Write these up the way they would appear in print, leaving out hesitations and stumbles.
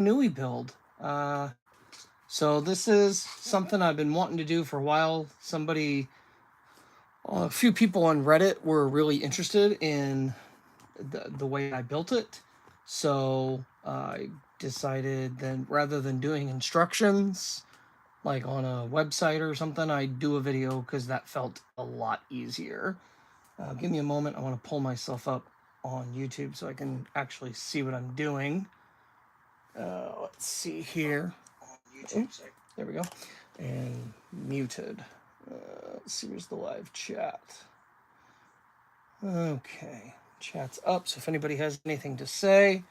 Nui build. So this is something I've been wanting to do for a while. A few people on Reddit were really interested in the way I built it. So I decided then rather than doing instructions like on a website or something, I'd do a video because that felt a lot easier. Give me a moment. I want to pull myself up on YouTube so I can actually see what I'm doing. Let's see here. Oh, there we go. And muted. Let's see, where's the live chat? Okay, chat's up. So if anybody has anything to say,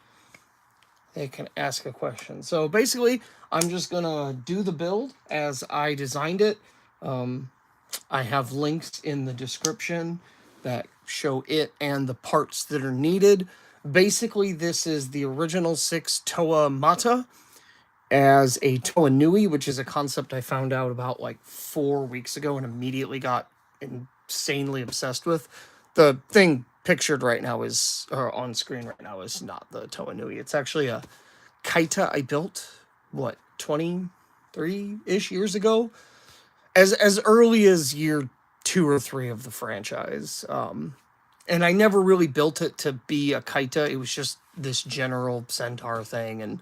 they can ask a question. So basically, I'm just gonna do the build as I designed it. I have links in the description that show it and the parts that are needed. Basically, this is the original 6 Toa Mata as a Toa Nui, which is a concept I found out about like 4 weeks ago and immediately got insanely obsessed with. The thing pictured right now is, or on screen right now, is not the Toa Nui. It's actually a kaita I built, 23-ish years ago, as early as year 2 or 3 of the franchise. And I never really built it to be a kaita. It was just this general centaur thing, and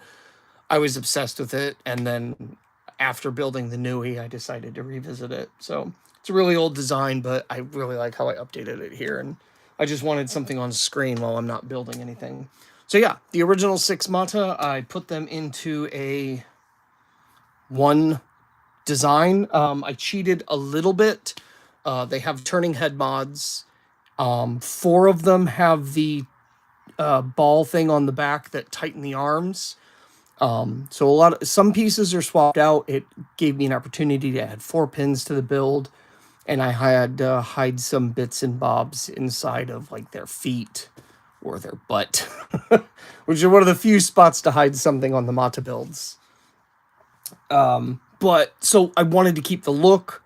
I was obsessed with it. And then after building the Nui, I decided to revisit it. So it's a really old design, but I really like how I updated it here. And I just wanted something on screen while I'm not building anything. So yeah, the original 6 Mata, I put them into a one design. I cheated a little bit. They have turning head mods. 4 of them have the ball thing on the back that tighten the arms. So some pieces are swapped out. It gave me an opportunity to add 4 pins to the build, and I had to hide some bits and bobs inside of like their feet or their butt, which are one of the few spots to hide something on the Mata builds. But so I wanted to keep the look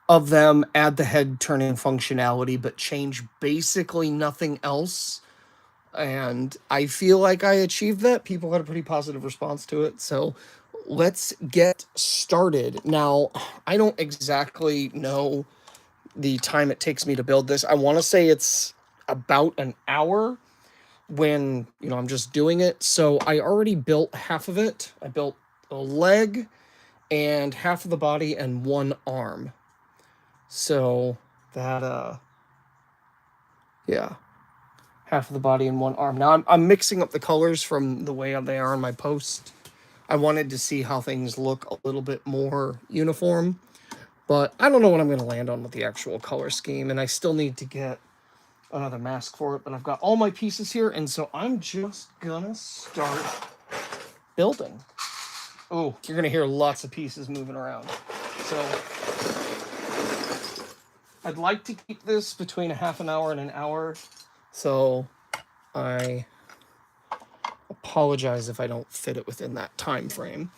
of them, add the head turning functionality, but change basically nothing else. And I feel like I achieved that. People had a pretty positive response to it. So let's get started. Now, I don't exactly know the time it takes me to build this. I want to say it's about an hour when, I'm just doing it. So I already built half of it. I built a leg and half of the body and 1 arm. So that, yeah, half of the body and 1 arm. Now I'm mixing up the colors from the way they are on my post. I wanted to see how things look a little bit more uniform, but I don't know what I'm going to land on with the actual color scheme, and I still need to get another mask for it, but I've got all my pieces here, and so I'm just gonna start building. Oh, you're gonna hear lots of pieces moving around. So I'd like to keep this between a half an hour and an hour, so I apologize if I don't fit it within that time frame.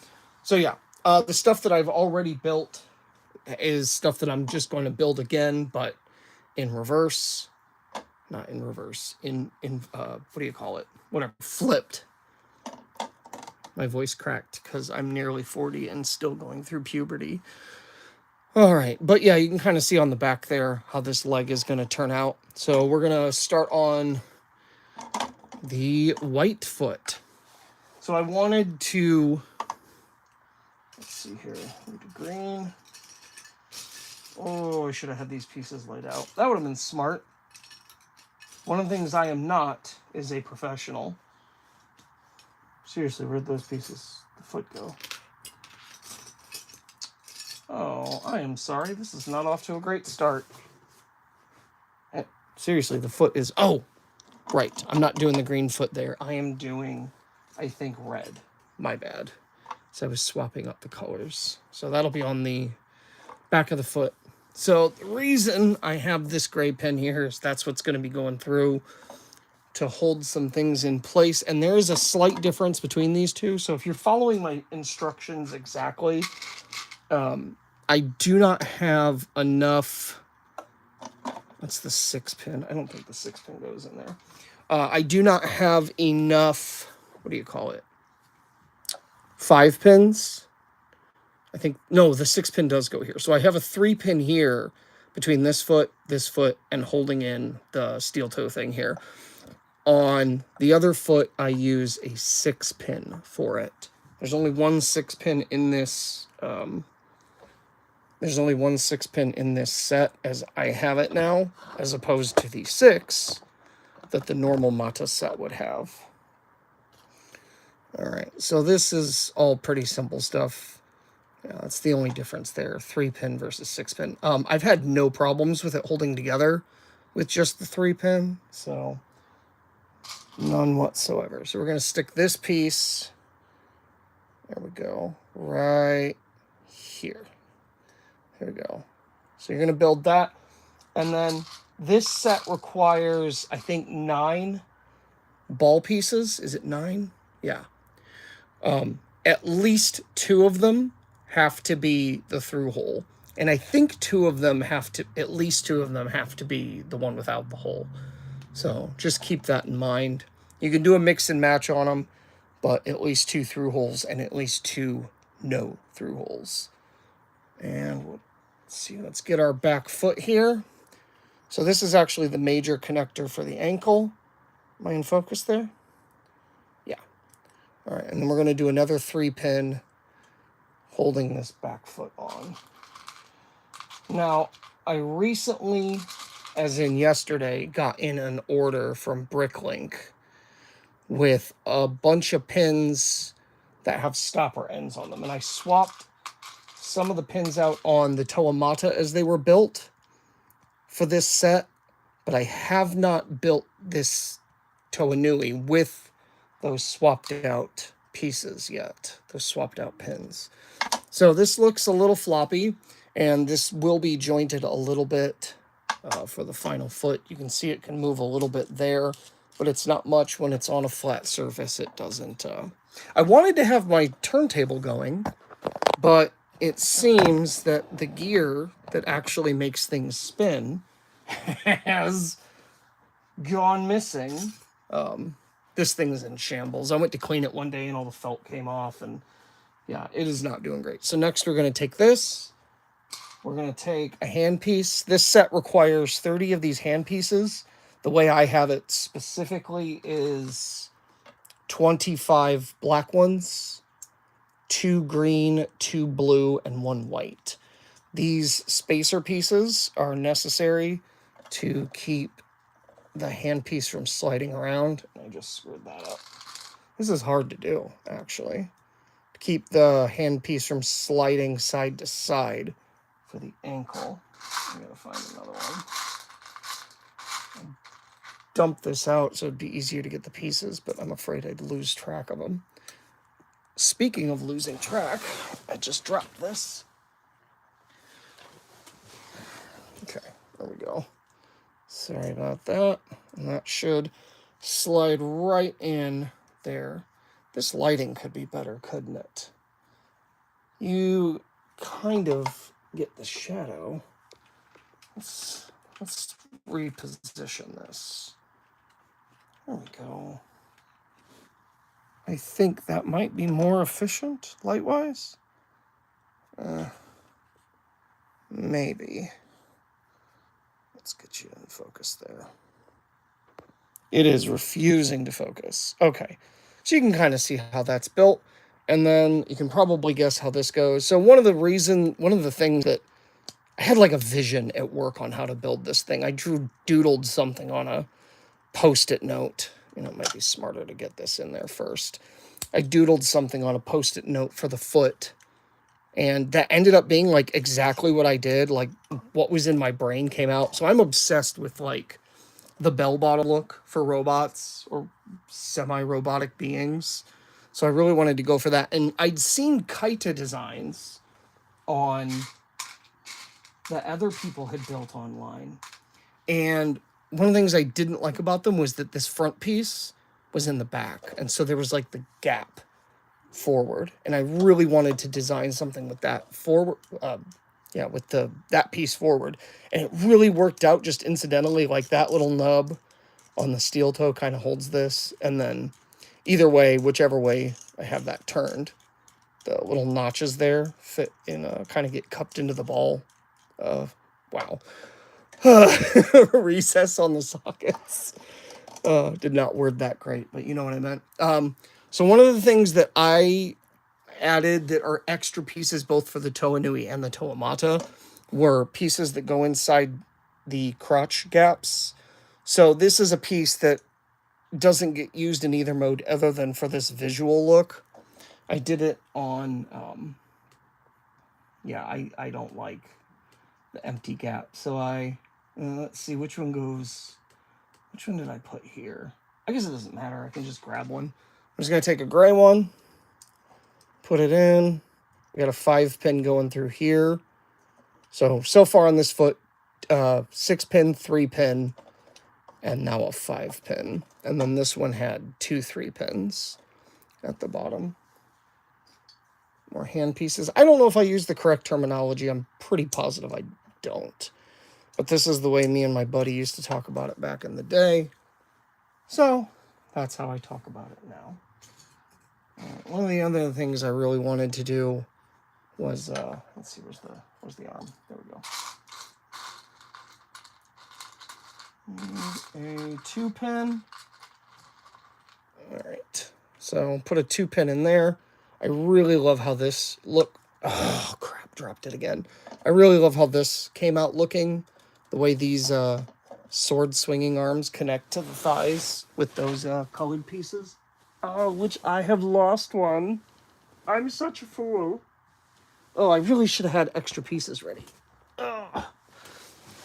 So yeah, the stuff that I've already built is stuff that I'm just going to build again, but in reverse. Not in reverse, in what do you call it? Whatever, flipped. My voice cracked because I'm nearly 40 and still going through puberty. All right, but yeah, you can kind of see on the back there how this leg is going to turn out. So we're going to start on the white foot. So I wanted to, let's see here, green. Oh, I should have had these pieces laid out. That would have been smart. One of the things I am not is a professional. Seriously, where'd those pieces, the foot go? Oh, I am sorry. This is not off to a great start. Seriously, the foot is... Oh, right. I'm not doing the green foot there. I am doing, I think, red. My bad. So I was swapping up the colors. So that'll be on the back of the foot. So the reason I have this gray pen here is that's what's going to be going through to hold some things in place. And there is a slight difference between these two. So if you're following my instructions exactly, I do not have enough. That's the 6 pin. I don't think the 6 pin goes in there. I do not have enough, what do you call it? 5 pins. I think, no, the 6 pin does go here. So I have a 3 pin here between this foot, and holding in the steel toe thing here. On the other foot, I use a 6 pin for it. There's only one 6 pin in this. There's only one 6 pin in this set as I have it now, as opposed to the 6 that the normal Mata set would have. All right, so this is all pretty simple stuff. Yeah, that's the only difference there, 3 pin versus 6 pin. I've had no problems with it holding together with just the 3 pin, so none whatsoever. So we're going to stick this piece, there we go, right here. There we go. So you're going to build that, and then this set requires, I think, 9 ball pieces. Is it 9? Yeah. At least 2 of them have to be the through hole. And I think at least two of them have to be the one without the hole. So just keep that in mind. You can do a mix and match on them, but at least 2 through holes and at least 2 no through holes. And let's see, let's get our back foot here. So this is actually the major connector for the ankle. Am I in focus there? Yeah. All right, and then we're going to do another 3 pin holding this back foot on. Now, I recently, as in yesterday, got in an order from Bricklink with a bunch of pins that have stopper ends on them. And I swapped some of the pins out on the Toa Mata as they were built for this set, but I have not built this Toa Nui with those swapped out pieces yet, those swapped out pins. So this looks a little floppy, and this will be jointed a little bit for the final foot. You can see it can move a little bit there, but it's not much when it's on a flat surface. It doesn't. I wanted to have my turntable going, but it seems that the gear that actually makes things spin has gone missing. This thing's in shambles. I went to clean it one day and all the felt came off, and yeah, it is not doing great. So next we're going to take this. We're going to take a handpiece. This set requires 30 of these handpieces. The way I have it specifically is 25 black ones, 2 green, 2 blue, and 1 white. These spacer pieces are necessary to keep the handpiece from sliding around. I just screwed that up. This is hard to do, actually. To keep the handpiece from sliding side to side for the ankle. I'm going to find another one. Dump this out so it'd be easier to get the pieces, but I'm afraid I'd lose track of them. Speaking of losing track, I just dropped this. Okay, there we go. Sorry about that. And that should slide right in there. This lighting could be better, couldn't it? You kind of get the shadow. Let's reposition this. There we go. I think that might be more efficient, light-wise. Maybe. Let's get you in focus there. It is refusing to focus. Okay. So you can kind of see how that's built. And then you can probably guess how this goes. So one of the things that I had like a vision at work on how to build this thing. I doodled something on a Post-it note. You know, it might be smarter to get this in there first. I doodled something on a Post-it note for the foot. And that ended up being like exactly what I did. Like what was in my brain came out. So I'm obsessed with like the bell-bottom look for robots or semi-robotic beings. So I really wanted to go for that. And I'd seen Kaita designs on that other people had built online. And one of the things I didn't like about them was that this front piece was in the back. And so there was like the gap forward. And I really wanted to design something with that forward, with that piece forward. And it really worked out just incidentally, like that little nub on the steel toe kind of holds this. And then either way, whichever way I have that turned, the little notches there fit in, kind of get cupped into the ball. Wow. Recess on the sockets. Did not word that great, but you know what I meant. So one of the things that I added that are extra pieces both for the Toa Nui and the Toa Mata were pieces that go inside the crotch gaps. So this is a piece that doesn't get used in either mode other than for this visual look. I did it on, yeah, I don't like the empty gap. So let's see which one goes, which one did I put here? I guess it doesn't matter. I can just grab one. I'm just going to take a gray one, put it in. We got a 5-pin going through here. So far on this foot, 6-pin, 3-pin, and now a 5-pin. And then this one had 2 3-pins at the bottom. More hand pieces. I don't know if I use the correct terminology. I'm pretty positive I don't. But this is the way me and my buddy used to talk about it back in the day. So that's how I talk about it now. One of the other things I really wanted to do was, let's see, where's the arm? There we go. A 2-pin. All right. So put a 2-pin in there. I really love how this look. Oh, crap, dropped it again. I really love how this came out looking. The way these sword swinging arms connect to the thighs with those colored pieces. Oh, which I have lost one. I'm such a fool. Oh, I really should have had extra pieces ready. Oh.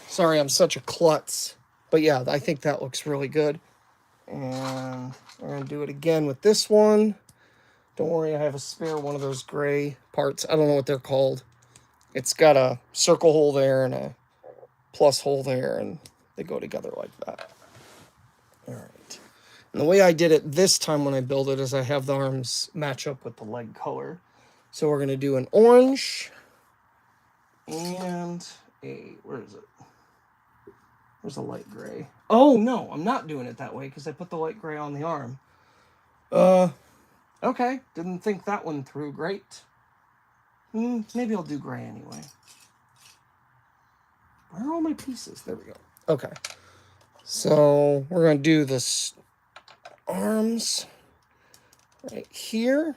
Sorry, I'm such a klutz. But yeah, I think that looks really good. And we're going to do it again with this one. Don't worry, I have a spare one of those gray parts. I don't know what they're called. It's got a circle hole there and a plus hole there, and they go together like that. All right. And the way I did it this time when I build it is I have the arms match up with the leg color. So we're going to do an orange and a, where is it? Where's the light gray? Oh, no, I'm not doing it that way because I put the light gray on the arm. Okay, didn't think that one through. Great. Maybe I'll do gray anyway. Where are all my pieces? There we go. Okay. So we're going to do this arms right here.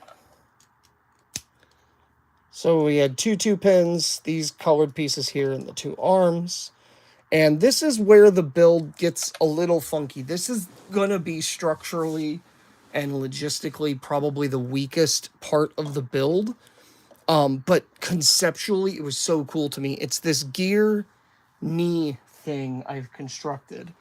So we had 2 pins, these colored pieces here, and the 2 arms. And this is where the build gets a little funky. This is going to be structurally and logistically probably the weakest part of the build. But conceptually, it was so cool to me. It's this gear knee thing I've constructed.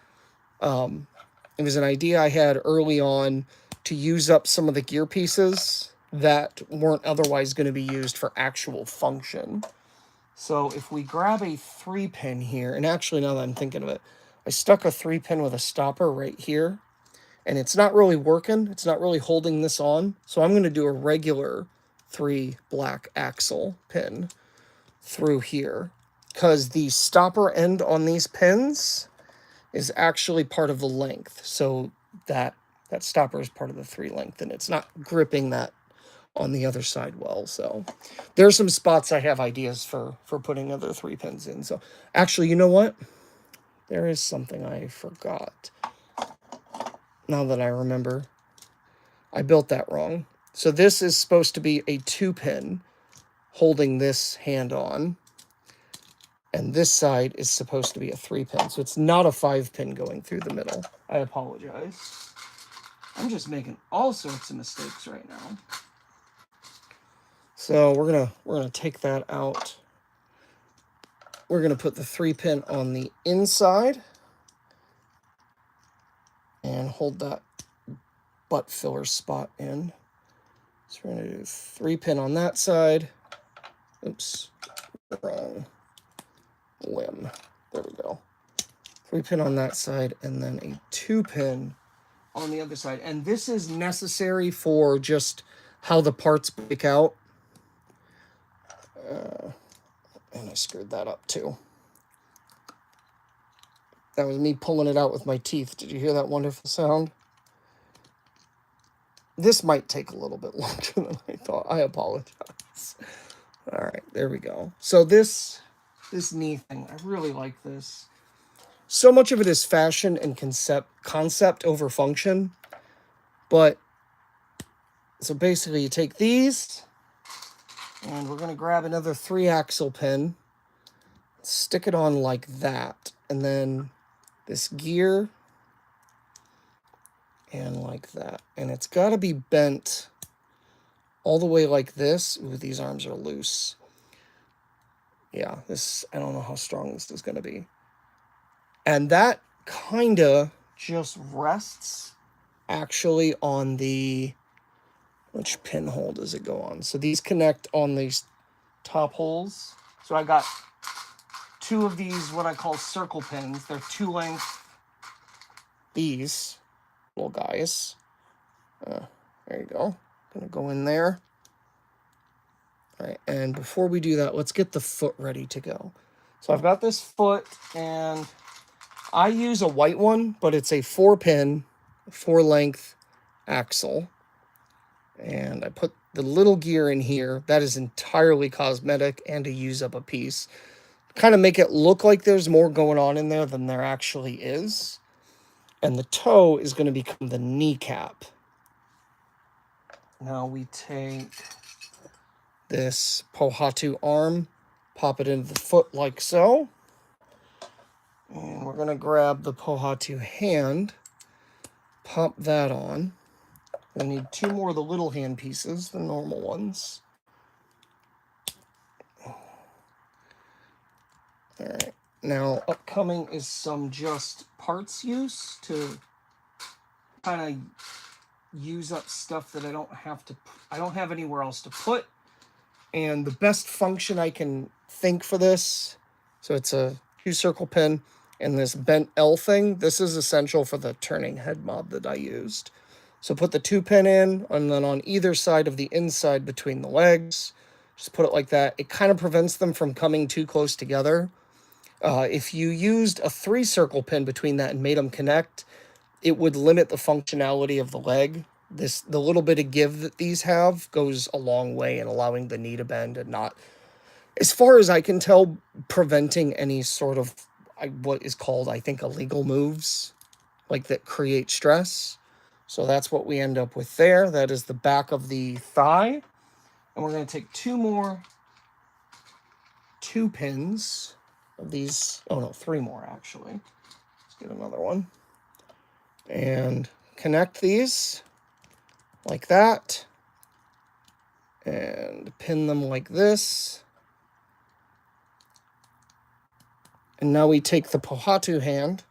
It was an idea I had early on to use up some of the gear pieces that weren't otherwise going to be used for actual function. So if we grab a 3-pin here, and actually now that I'm thinking of it, I stuck a 3-pin with a stopper right here, and it's not really working. It's not really holding this on. So I'm going to do a regular 3 black axle pin through here, because the stopper end on these pins is actually part of the length. So that stopper is part of the 3 length, and it's not gripping that on the other side well. So there's some spots I have ideas for putting other 3 pins in. So actually, you know what? There is something I forgot. Now that I remember, I built that wrong. So this is supposed to be a 2-pin holding this hand on. And this side is supposed to be a 3-pin. So it's not a 5-pin going through the middle. I apologize. I'm just making all sorts of mistakes right now. So we're gonna take that out. We're gonna put the 3-pin on the inside and hold that butt filler spot in. So we're gonna do 3-pin on that side. Oops, wrong limb. There we go. 3-pin on that side, and then a 2-pin on the other side. And this is necessary for just how the parts break out. And I screwed that up too. That was me pulling it out with my teeth. Did you hear that wonderful sound? This might take a little bit longer than I thought. I apologize. All right, there we go. So this knee thing, I really like this. So much of it is fashion and concept over function. But, so basically you take these, and we're going to grab another 3-axle pin, stick it on like that, and then this gear, and like that. And it's got to be bent all the way like this. Ooh, these arms are loose. Yeah, this, I don't know how strong this is going to be. And that kind of just rests actually on the, which pinhole does it go on? So these connect on these top holes. So I got 2 of these, what I call circle pins. They're 2 length, these little guys. There you go. Gonna go in there. All right, and before we do that, let's get the foot ready to go. So I've got this foot, and I use a white one, but it's a 4-pin, 4-length axle. And I put the little gear in here. That is entirely cosmetic and to use up a piece. Kind of make it look like there's more going on in there than there actually is. And the toe is going to become the kneecap. Now we take this Pohatu arm, pop it into the foot like so. And we're going to grab the Pohatu hand, pop that on. We need 2 more of the little hand pieces, the normal ones. All right. Now, upcoming is some just parts use to kind of use up stuff that I don't have anywhere else to put. And the best function I can think for this, so it's a 2-circle pin and this bent L thing. This is essential for the turning head mod that I used. So put the 2-pin in, and then on either side of the inside between the legs, just put it like that. It kind of prevents them from coming too close together. If you used a 3-circle pin between that and made them connect, it would limit the functionality of the leg. The little bit of give that these have goes a long way in allowing the knee to bend and not, as far as I can tell, preventing any sort of what is called, I think, illegal moves like that create stress. So that's what we end up with there. That is the back of the thigh. And we're going to take 2 more 2-pins of these. Oh no, 3 more actually. Let's get another one. And connect these like that. And pin them like this. And now we take the Pohatu hand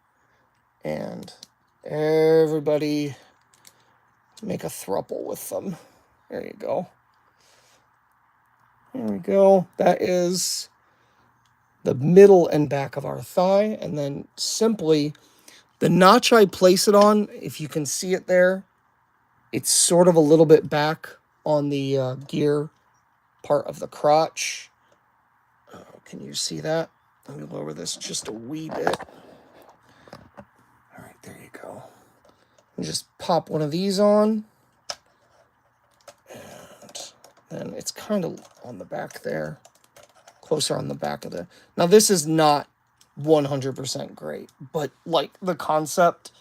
and everybody make a throuple with them. There you go. There we go. That is the middle and back of our thigh. And then simply, the notch I place it on, if you can see it there, it's sort of a little bit back on the gear part of the crotch. Can you see that? Let me lower this just a wee bit. All right, there you go. And just pop one of these on. And it's kind of on the back there. Closer on the back of the... Now, this is not 100% great, but like the concept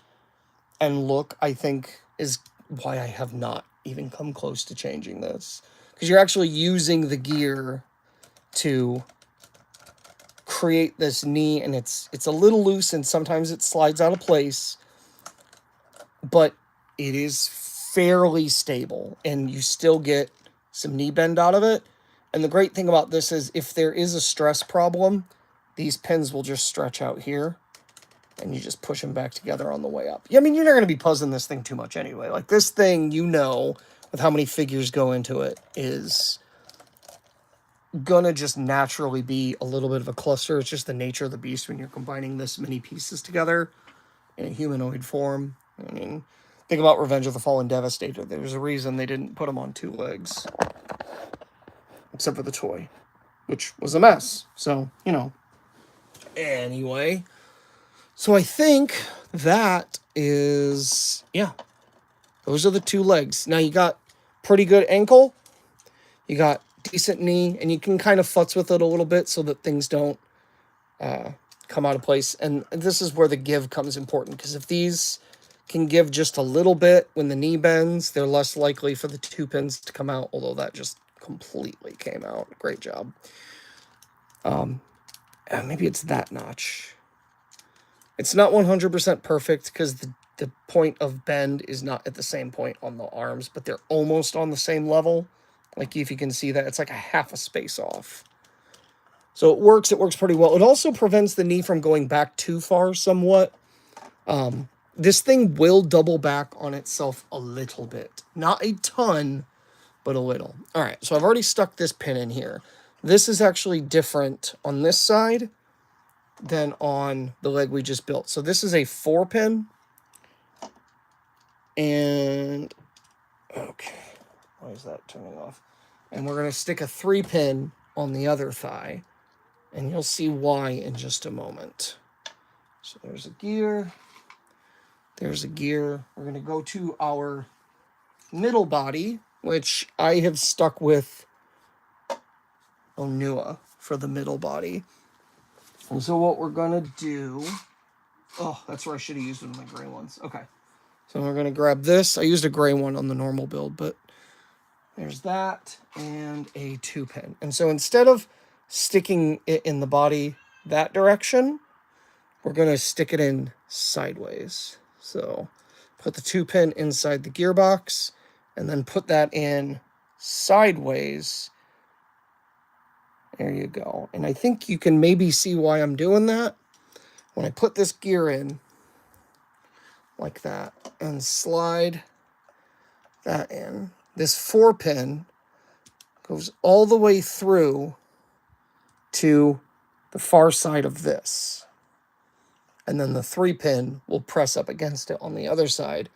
and look, I think, is why I have not even come close to changing this. Because you're actually using the gear to create this knee, and it's a little loose, and sometimes it slides out of place, but it is fairly stable, and you still get some knee bend out of it. And the great thing about this is if there is a stress problem, these pins will just stretch out here, and you just push them back together on the way up. Yeah, I mean, you're not going to be puzzling this thing too much anyway. Like, this thing, you know, with how many figures go into it, is gonna just naturally be a little bit of a cluster. It's just the nature of the beast when you're combining this many pieces together in a humanoid form. I mean, think about Revenge of the Fallen Devastator. There's a reason they didn't put him on 2 legs. Except for the toy, which was a mess. So, you know. Anyway. So I think that is, yeah. Those are the 2 legs. Now you got pretty good ankle. You got decent knee, and you can kind of futz with it a little bit so that things don't come out of place. And this is where the give comes important, because if these can give just a little bit when the knee bends, they're less likely for the 2 pins to come out, although that just completely came out. Great job. Maybe it's that notch. It's not 100% perfect because the point of bend is not at the same point on the arms, but they're almost on the same level. Like if you can see that, it's like a half a space off. So it works pretty well. It also prevents the knee from going back too far somewhat. This thing will double back on itself a little bit. Not a ton, but a little. All right, so I've already stuck this pin in here. This is actually different on this side than on the leg we just built. So this is a 4-pin. And, okay, why is that turning off? And we're going to stick a 3-pin on the other thigh. And you'll see why in just a moment. So there's a gear. There's a gear. We're going to go to our middle body, which I have stuck with Toa Nui for the middle body. And so what we're going to do... Oh, that's where I should have used one of my gray ones. Okay. So we're going to grab this. I used a gray one on the normal build, but there's that and a 2-pin. And so instead of sticking it in the body that direction, we're going to stick it in sideways. So put the 2-pin inside the gearbox and then put that in sideways. There you go. And I think you can maybe see why I'm doing that. When I put this gear in like that and slide that in, this 4-pin goes all the way through to the far side of this. And then the 3-pin will press up against it on the other side.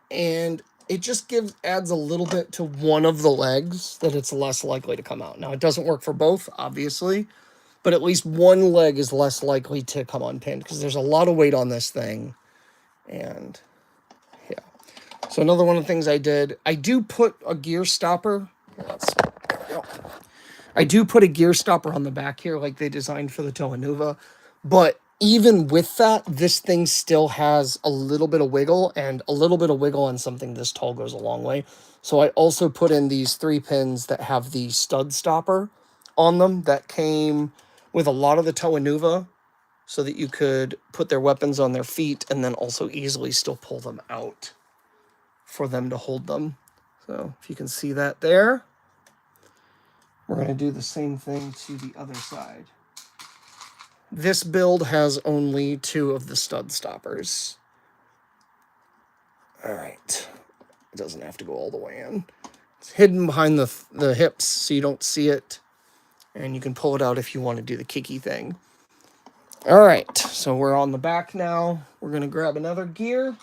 And it just adds a little bit to one of the legs that it's less likely to come out. Now, it doesn't work for both, obviously, but at least one leg is less likely to come unpinned because there's a lot of weight on this thing. And yeah. So another one of the things I did, I do put a gear stopper. There we go. I do put a gear stopper on the back here like they designed for the Toa Nui, but even with that, this thing still has a little bit of wiggle, and a little bit of wiggle on something this tall goes a long way. So I also put in these 3 pins that have the stud stopper on them that came with a lot of the Toa Nui, so that you could put their weapons on their feet and then also easily still pull them out for them to hold them. So if you can see that there, we're going to do the same thing to the other side. This build has only 2 of the stud stoppers. All right. It doesn't have to go all the way in. It's hidden behind the hips so you don't see it. And you can pull it out if you want to do the kicky thing. All right. So we're on the back now. We're going to grab another gear.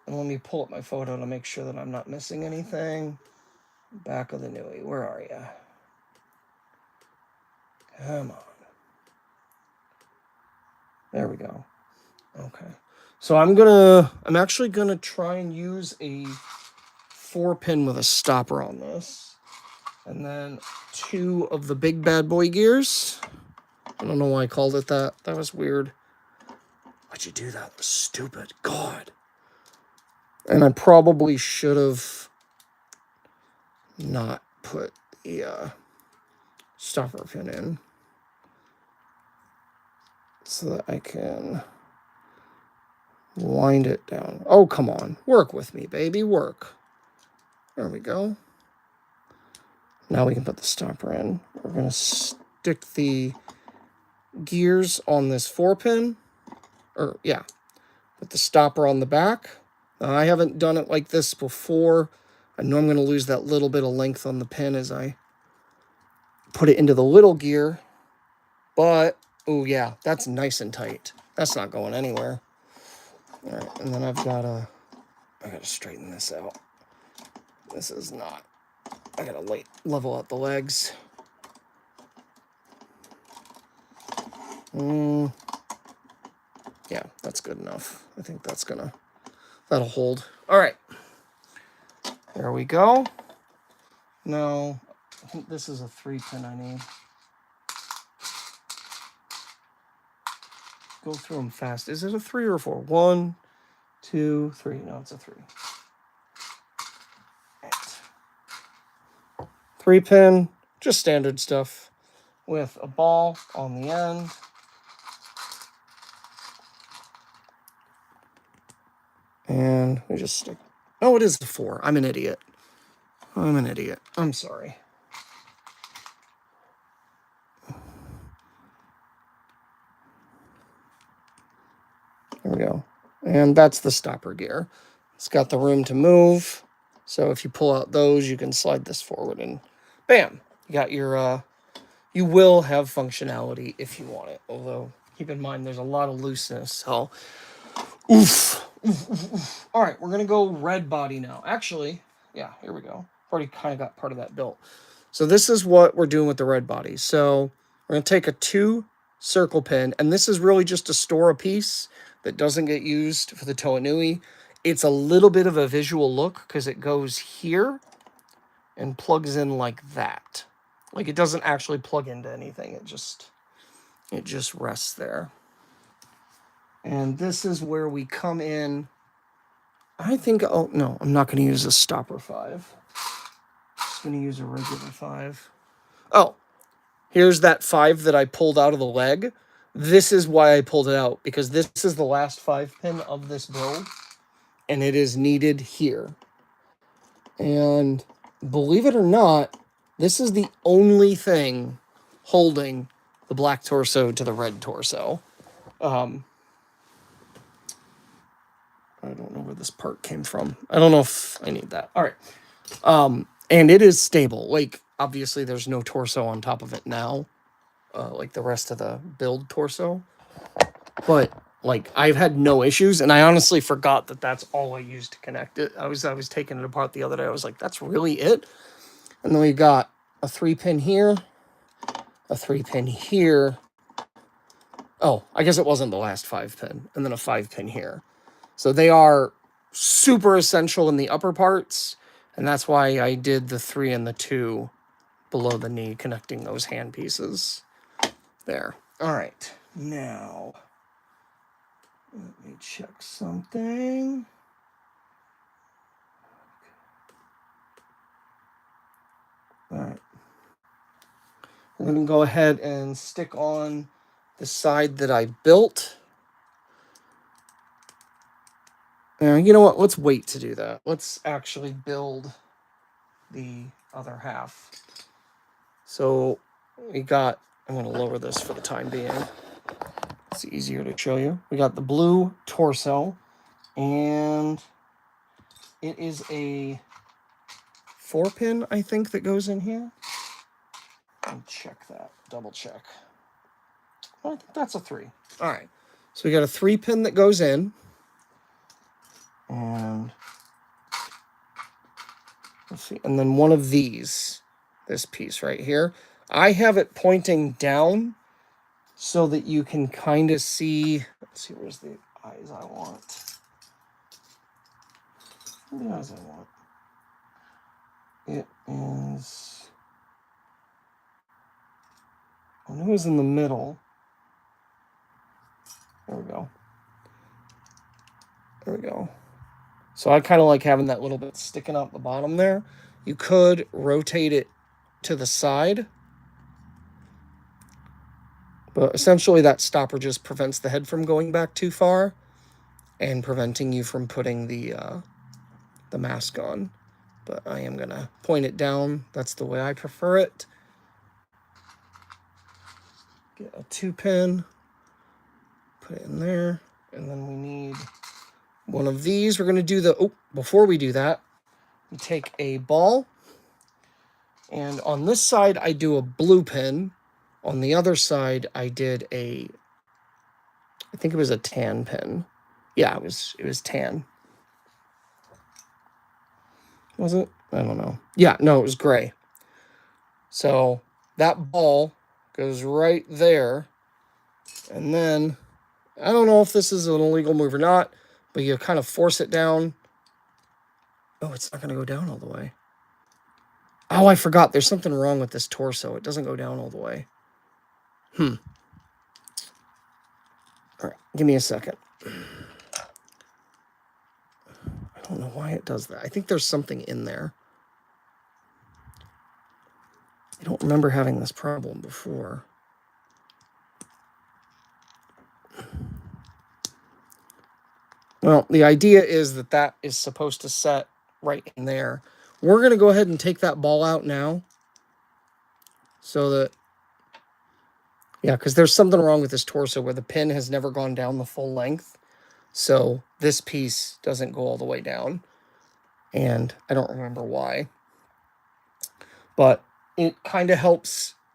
And let me pull up my photo to make sure that I'm not missing anything. Back of the Nui. Where are you? Come on. There we go. Okay. So I'm actually gonna try and use a 4-pin with a stopper on this. And then 2 of the big bad boy gears. I don't know why I called it that. That was weird. Why'd you do that? That was stupid. God. And I probably should have not put the stopper pin in, so that I can wind it down. Oh, come on. Work with me, baby. Work. There we go. Now we can put the stopper in. We're going to stick the gears on this 4-pin. Or, yeah. Put the stopper on the back. I haven't done it like this before. I know I'm going to lose that little bit of length on the pin as I put it into the little gear. But, oh yeah, that's nice and tight. That's not going anywhere. All right, and then I gotta straighten this out. This is not, I gotta level out the legs. Yeah, that's good enough. I think that'll hold. All right, there we go. No, I think this is a 3-pin I need. Go through them fast. Is it a 3 or a 4? 1, 2, 3. No, it's a 3. 3-pin, just standard stuff with a ball on the end. And we just stick. Oh, it is a 4. I'm an idiot. I'm sorry. There we go. And that's the stopper gear. It's got the room to move. So if you pull out those, you can slide this forward and bam, you got your, you will have functionality if you want it. Although, keep in mind, there's a lot of looseness. So, oof. All right, we're going to go red body now. Actually, yeah, here we go. Already kind of got part of that built. So this is what we're doing with the red body. So we're going to take a 2 circle pin, and this is really just to store a piece that doesn't get used for the Toa Nui. It's a little bit of a visual look because it goes here and plugs in like that. Like it doesn't actually plug into anything. It just rests there. And this is where we come in. I think, oh no, I'm not going to use a stopper 5. I'm just going to use a regular 5. Oh, here's that 5 that I pulled out of the leg. This is why I pulled it out, because this is the last 5-pin of this build, and it is needed here. And believe it or not, this is the only thing holding the black torso to the red torso. I don't know where this part came from. I don't know if I need that. All right. And it is stable. Like, obviously, there's no torso on top of it now. Like the rest of the build torso. But, like, I've had no issues, and I honestly forgot that that's all I used to connect it. I was taking it apart the other day. I was like, that's really it? And then we got a 3-pin here, a 3-pin here. Oh, I guess it wasn't the last 5-pin, and then a 5-pin here. So they are super essential in the upper parts, and that's why I did the 3 and the 2 below the knee, connecting those hand pieces. There. All right. Now, let me check something. All right. We're going to go ahead and stick on the side that I built. You know what? Let's wait to do that. Let's actually build the other half. So we got, I'm going to lower this for the time being. It's easier to show you. We got the blue torso, and it is a 4-pin, I think, that goes in here. Let me check that. Double check. I think that's a 3. All right. So we got a 3-pin that goes in. And let's see. And then one of these, this piece right here. I have it pointing down so that you can kind of see. Let's see, where's the eyes I want? The eyes I want. It is. I knew it was in the middle. There we go. There we go. So I kind of like having that little bit sticking out the bottom there. You could rotate it to the side. But essentially that stopper just prevents the head from going back too far and preventing you from putting the mask on. But I am going to point it down. That's the way I prefer it. Get a 2-pin. Put it in there. And then we need one of these. We're going to do the, oh, before we do that, we take a ball. And on this side, I do a blue pin. On the other side, I did a, I think it was a tan pin. Yeah, it was tan. Was it? I don't know. Yeah, no, it was gray. So that ball goes right there. And then, I don't know if this is an illegal move or not, but you kind of force it down. Oh, it's not going to go down all the way. Oh, I forgot. There's something wrong with this torso. It doesn't go down all the way. All right, give me a second. I don't know why it does that. I think there's something in there. I don't remember having this problem before. Well, the idea is that that is supposed to set right in there. We're going to go ahead and take that ball out now. So that, yeah, because there's something wrong with this torso where the pin has never gone down the full length. So this piece doesn't go all the way down. And I don't remember why. But it kind of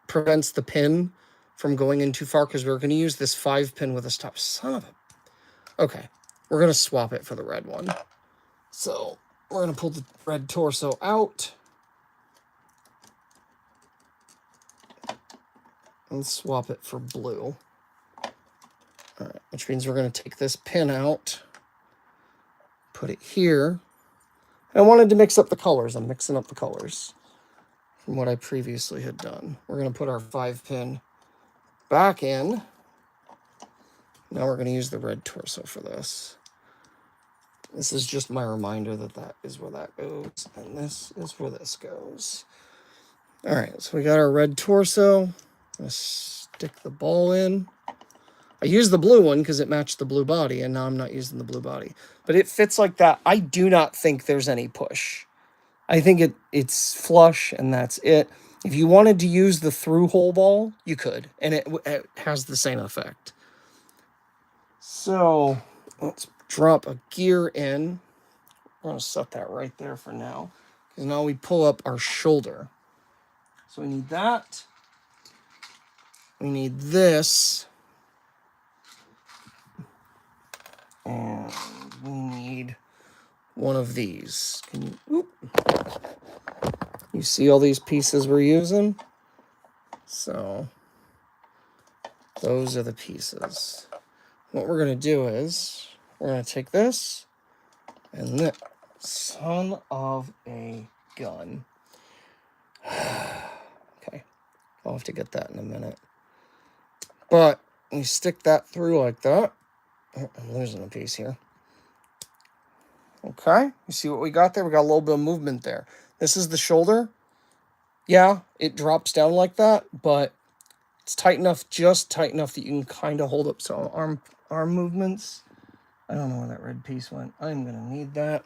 prevents the pin from going in too far because we're going to use this 5-pin with a stop. Son of a... Okay, we're going to swap it for the red one. So we're going to pull the red torso out. And swap it for blue. All right, which means we're going to take this pin out. Put it here. I wanted to mix up the colors. I'm mixing up the colors from what I previously had done. We're going to put our 5-pin back in. Now we're going to use the red torso for this. This is just my reminder that that is where that goes, and this is where this goes. All right, so we got our red torso. I'm going to stick the ball in. I used the blue one because it matched the blue body, and now I'm not using the blue body. But it fits like that. I do not think there's any push. I think it's flush, and that's it. If you wanted to use the through-hole ball, you could, and it has the same effect. So let's drop a gear in. We're going to set that right there for now, because now we pull up our shoulder. So we need that. We need this. And we need one of these. Can you see all these pieces we're using? So those are the pieces. What we're going to do is we're going to take this and this. Son of a gun. Okay, I'll have to get that in a minute. But we stick that through like that. I'm losing a piece here. Okay, you see what we got there? We got a little bit of movement there. This is the shoulder. Yeah, it drops down like that, but it's tight enough, just tight enough that you can kind of hold up some arm movements. I don't know where that red piece went. I'm going to need that.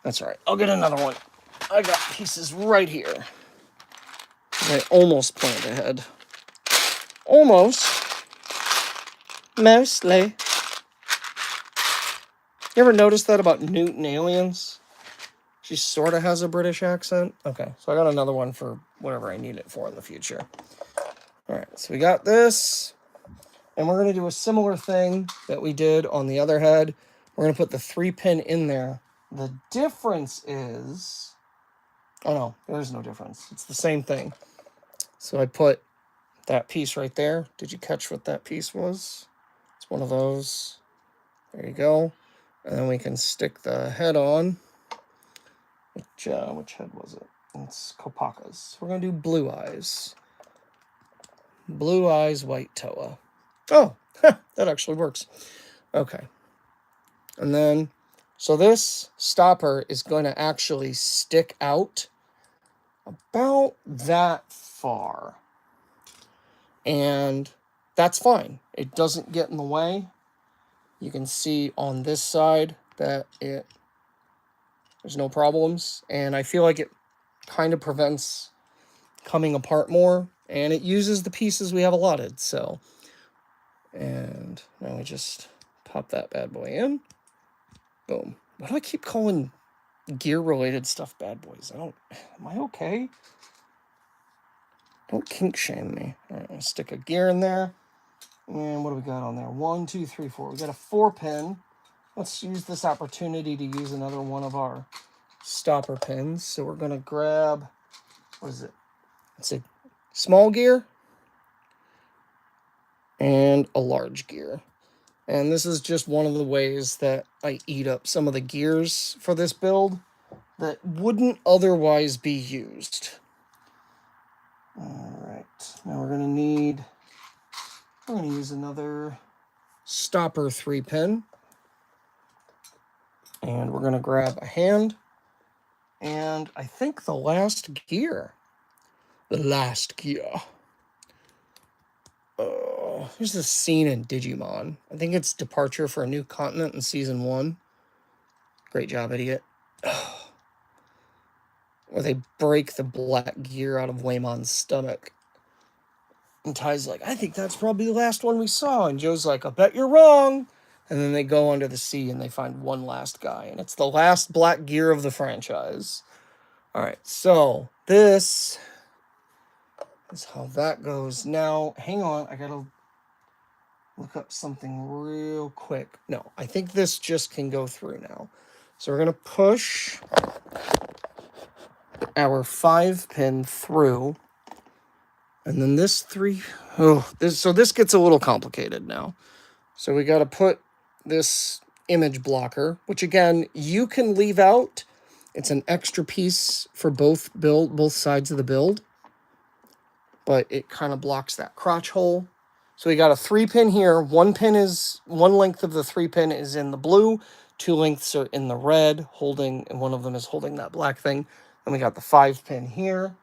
That's all right. I'll get another one. I got pieces right here. I almost planned ahead. Almost. Mostly. You ever notice that about Newton Aliens? She sort of has a British accent. Okay, so I got another one for whatever I need it for in the future. All right, so we got this. And we're going to do a similar thing that we did on the other head. We're going to put the 3-pin in there. The difference is... Oh, no, there's no difference. It's the same thing. So I put that piece right there. Did you catch what that piece was? It's one of those. There you go. And then we can stick the head on. Which head was it? It's Kopaka's. So we're going to do blue eyes. Blue eyes, white Toa. Oh, that actually works. Okay. And then, so this stopper is going to actually stick out about that far. And that's fine. It doesn't get in the way. You can see on this side that there's no problems. And I feel like it kind of prevents coming apart more. And it uses the pieces we have allotted. So, and now we just pop that bad boy in. Boom. Why do I keep calling gear-related stuff bad boys? Am I okay? Don't kink shame me. All right, I'll stick a gear in there. And what do we got on there? 1, 2, 3, 4. We got a 4-pin. Let's use this opportunity to use another one of our stopper pins. So we're going to grab, what is it? It's a small gear and a large gear. And this is just one of the ways that I eat up some of the gears for this build that wouldn't otherwise be used. All right, now we're going to use another stopper 3-pin. And we're going to grab a hand. And I think the last gear. The last gear. Oh, here's this scene in Digimon. I think it's Departure for a New Continent in Season 1. Great job, idiot. Where they break the black gear out of Waymon's stomach. And Ty's like, I think that's probably the last one we saw. And Joe's like, I bet you're wrong. And then they go under the sea and they find one last guy. And it's the last black gear of the franchise. All right, so this is how that goes. Now, hang on. I got to look up something real quick. No, I think this just can go through now. So we're going to push our 5-pin through. And then this 3... so this gets a little complicated now. So we got to put this image blocker, which again, you can leave out. It's an extra piece for both sides of the build. But it kind of blocks that crotch hole. So we got a 3-pin here. One length of the 3-pin is in the blue. 2 lengths are in the red, and one of them is holding that black thing. And we got the 5-pin here.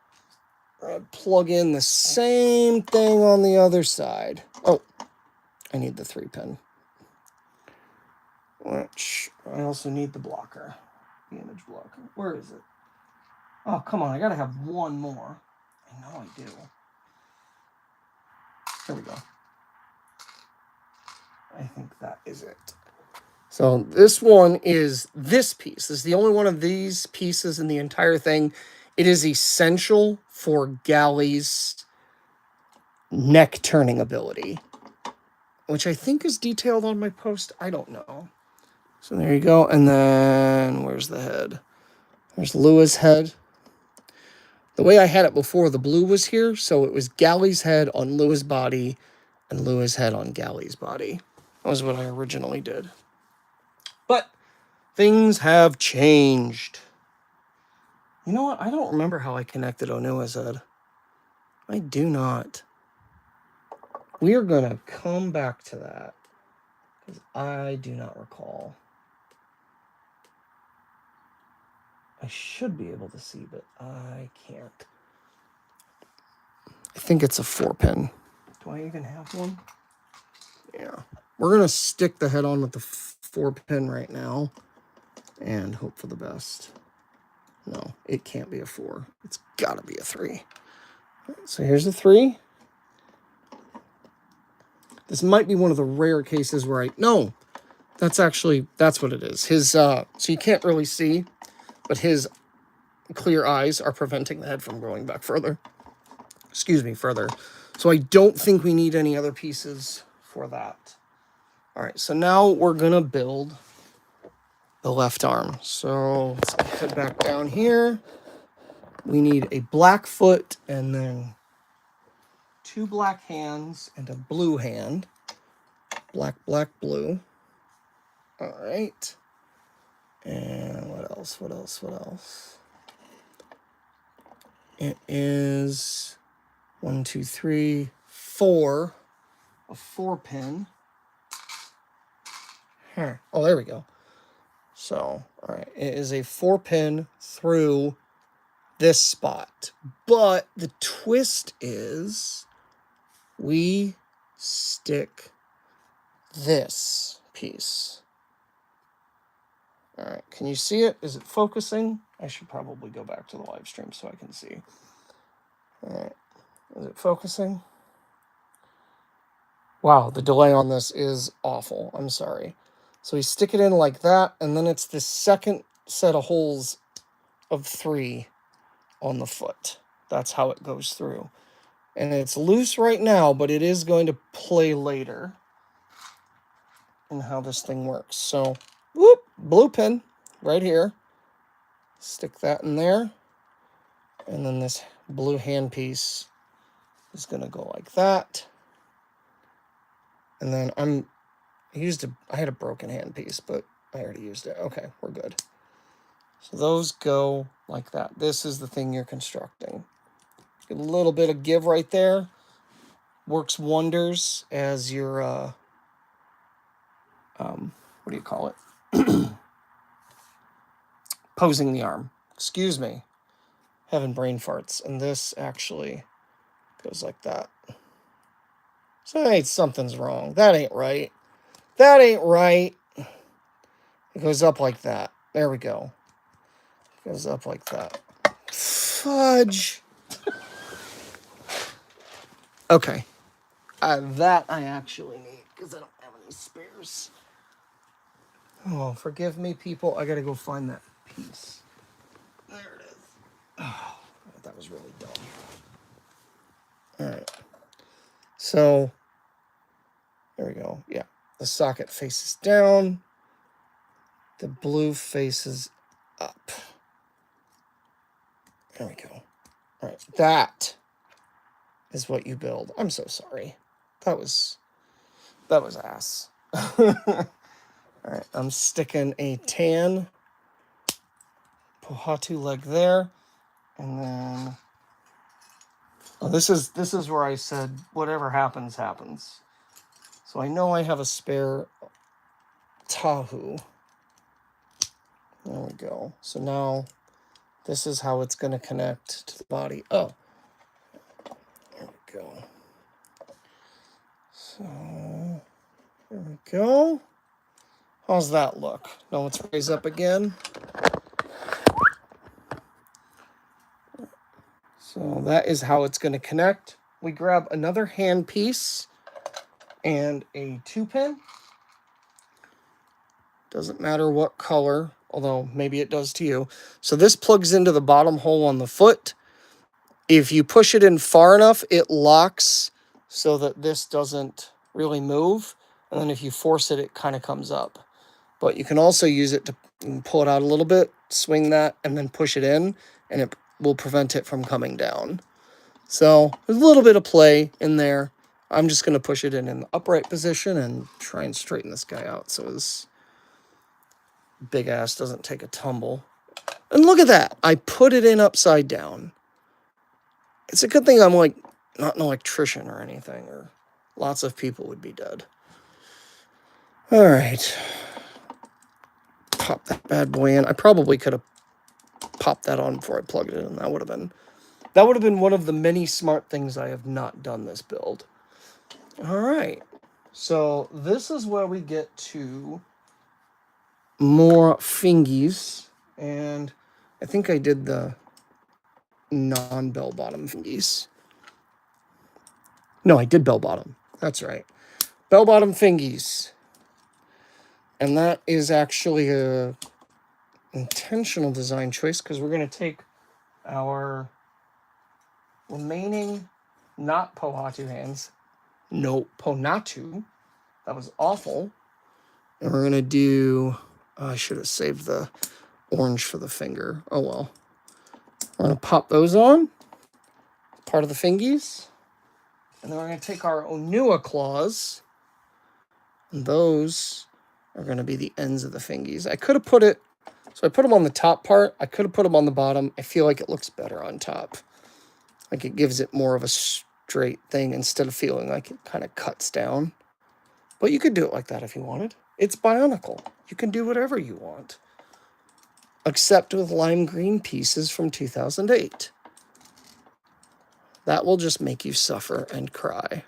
Plug in the same thing on the other side. Oh, I need the 3-pin. Which I also need the blocker. The image blocker. Where is it? Oh, come on. I gotta have one more. I know I do. There we go. I think that is it. So this one is this piece. This is the only one of these pieces in the entire thing. It is essential for Galley's neck turning ability, which I think is detailed on my post. I don't know. So there you go. And then where's the head? There's Lua's head. The way I had it before, the blue was here. So it was Galley's head on Lua's body and Lua's head on Galley's body. That was what I originally did. But things have changed. You know what? I don't remember how I connected Onua's head. I do not. We are going to come back to that, because I do not recall. I should be able to see, but I can't. I think it's a 4-pin. Do I even have one? Yeah. We're going to stick the head on with the 4-pin right now and hope for the best. No, it can't be a 4. It's got to be a 3. So here's a 3. This might be one of the rare cases where no, that's what it is. His, so you can't really see, but his clear eyes are preventing the head from growing back further. Excuse me, further. So I don't think we need any other pieces for that. All right, so now we're going to build the left arm. So let's head back down here. We need a black foot and then 2 black hands and a blue hand. Black, black, blue. All right. And what else? It is 1, 2, 3, 4. A 4-pin. Oh, there we go. So, all right. It is a 4-pin through this spot. But the twist is we stick this piece. All right, can you see it? Is it focusing? I should probably go back to the live stream so I can see. All right, is it focusing? Wow, the delay on this is awful. I'm sorry. So we stick it in like that, and then it's the second set of holes of 3 on the foot. That's how it goes through. And it's loose right now, but it is going to play later in how this thing works. So, whoop, blue pin right here. Stick that in there. And then this blue handpiece is going to go like that. And then I had a broken handpiece, but I already used it. Okay, we're good. So those go like that. This is the thing you're constructing. Get a little bit of give right there. Works wonders as you're, what do you call it? Posing the arm. Excuse me. Having brain farts. And this actually goes like that. So hey, something's wrong. That ain't right. That ain't right. It goes up like that. There we go. It goes up like that. Fudge. Okay. That I actually need, because I don't have any spares. Oh, forgive me, people. I gotta go find that piece. There it is. Oh, that was really dumb. Alright. So, there we go. Yeah. The socket faces down. The blue faces up. There we go. Alright. That is what you build. I'm so sorry. That was ass. Alright, I'm sticking a tan Pohatu leg there. And then this is where I said whatever happens, happens. So I know I have a spare Tahu. There we go. So now this is how it's going to connect to the body. Oh, there we go. So there we go. How's that look? Now let's raise up again. So that is how it's going to connect. We grab another hand piece and a 2-pin. Doesn't matter what color, although maybe it does to you. So this plugs into the bottom hole on the foot. If you push it in far enough, it locks so that this doesn't really move. And then if you force it, it kind of comes up. But you can also use it to pull it out a little bit, swing that, and then push it in, and it will prevent it from coming down. So there's a little bit of play in there. I'm just going to push it in the upright position and try and straighten this guy out so his big ass doesn't take a tumble. And look at that. I put it in upside down. It's a good thing I'm like not an electrician or anything, or lots of people would be dead. All right. Pop that bad boy in. I probably could have popped that on before I plugged it in. That would have been one of the many smart things I have not done this build. All right. So this is where we get to more fingies, and I think I did the non-bell bottom fingies. No, I did bell bottom. That's right. Bell bottom fingies. And that is actually a intentional design choice, because we're going to take our remaining not Pohatu hands. No, Ponatu. That was awful. And we're going to do... I should have saved the orange for the finger. Oh, well. We're going to pop those on. Part of the fingies. And then we're going to take our Onua claws. And those are going to be the ends of the fingies. I could have put it... So I put them on the top part. I could have put them on the bottom. I feel like it looks better on top. Like it gives it more of a straight thing instead of feeling like it kind of cuts down. But you could do it like that if you wanted. It's Bionicle. You can do whatever you want. Except with lime green pieces from 2008. That will just make you suffer and cry.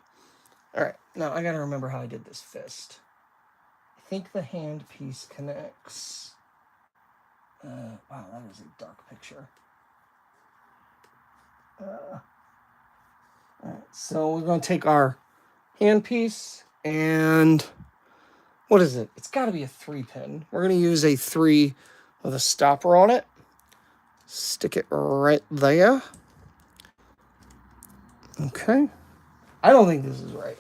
Alright, now I gotta remember how I did this fist. I think the hand piece connects. Wow, that is a dark picture. Alright, so we're going to take our hand piece and... What is it? It's got to be a 3-pin. We're going to use a 3 with a stopper on it. Stick it right there. Okay. I don't think this is right.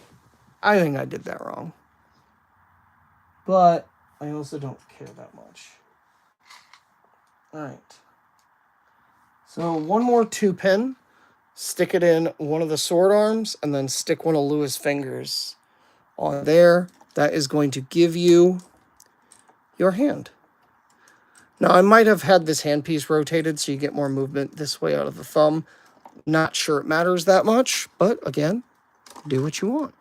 I think I did that wrong. But I also don't care that much. Alright. So one more 2-pin. Stick it in one of the sword arms and then stick one of Lua's fingers on there. That is going to give you your hand. Now, I might have had this handpiece rotated so you get more movement this way out of the thumb. Not sure it matters that much, but again, do what you want.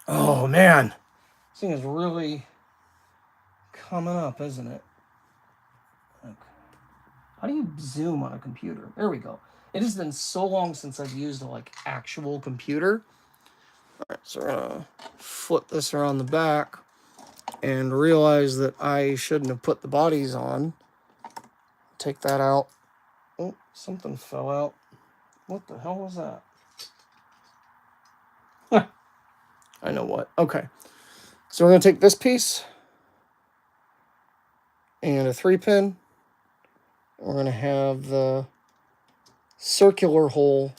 Oh man, this thing is really coming up, isn't it? Okay. How do you zoom on a computer? There we go. It has been so long since I've used a actual computer. All right, so we're gonna flip this around the back and realize that I shouldn't have put the bodies on. Take that out. Oh, something fell out. What the hell was that? I know what. Okay. So we're going to take this piece and a 3-pin. We're going to have the circular hole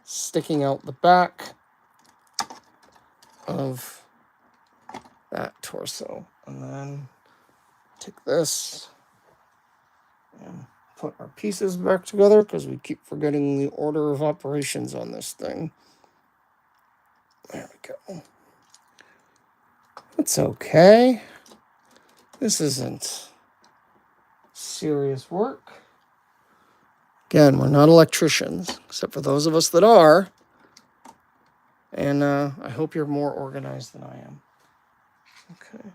sticking out the back of that torso. And then take this and put our pieces back together because we keep forgetting the order of operations on this thing. There we go. It's okay. This isn't serious work. Again, we're not electricians, except for those of us that are. And I hope you're more organized than I am. Okay.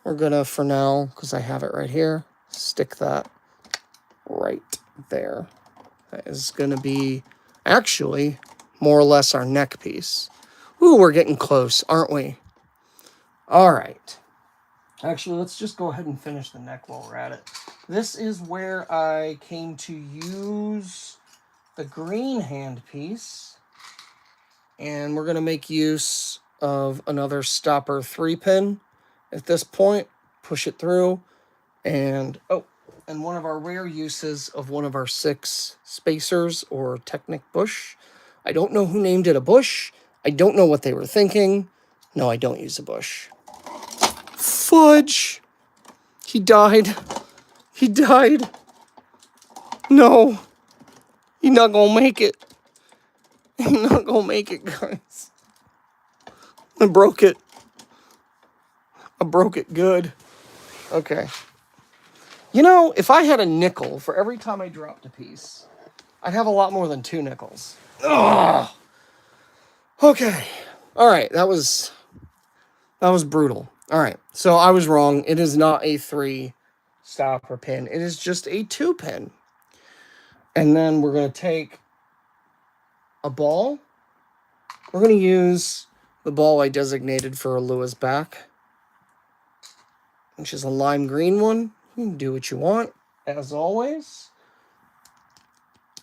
We're gonna, for now, because I have it right here, stick that right there. That is gonna be actually more or less our neck piece. Ooh, we're getting close, aren't we? All right. Actually, let's just go ahead and finish the neck while we're at it. This is where I came to use the green hand piece. And we're going to make use of another stopper 3-pin at this point. Push it through. And, and one of our rare uses of one of our 6 spacers or Technic bush. I don't know who named it a bush. I don't know what they were thinking. No, I don't use a bush. Fudge! He died. He died. No. He's not gonna make it. He's not gonna make it, guys. I broke it. I broke it good. Okay. You know, if I had a nickel for every time I dropped a piece, I'd have a lot more than 2 nickels. Ugh. Okay. All right. That was brutal. All right. So I was wrong. It is not a 3 stopper pin. It is just a 2-pin. And then we're going to take a ball. We're going to use the ball I designated for Alua's back, which is a lime green one. You can do what you want, as always.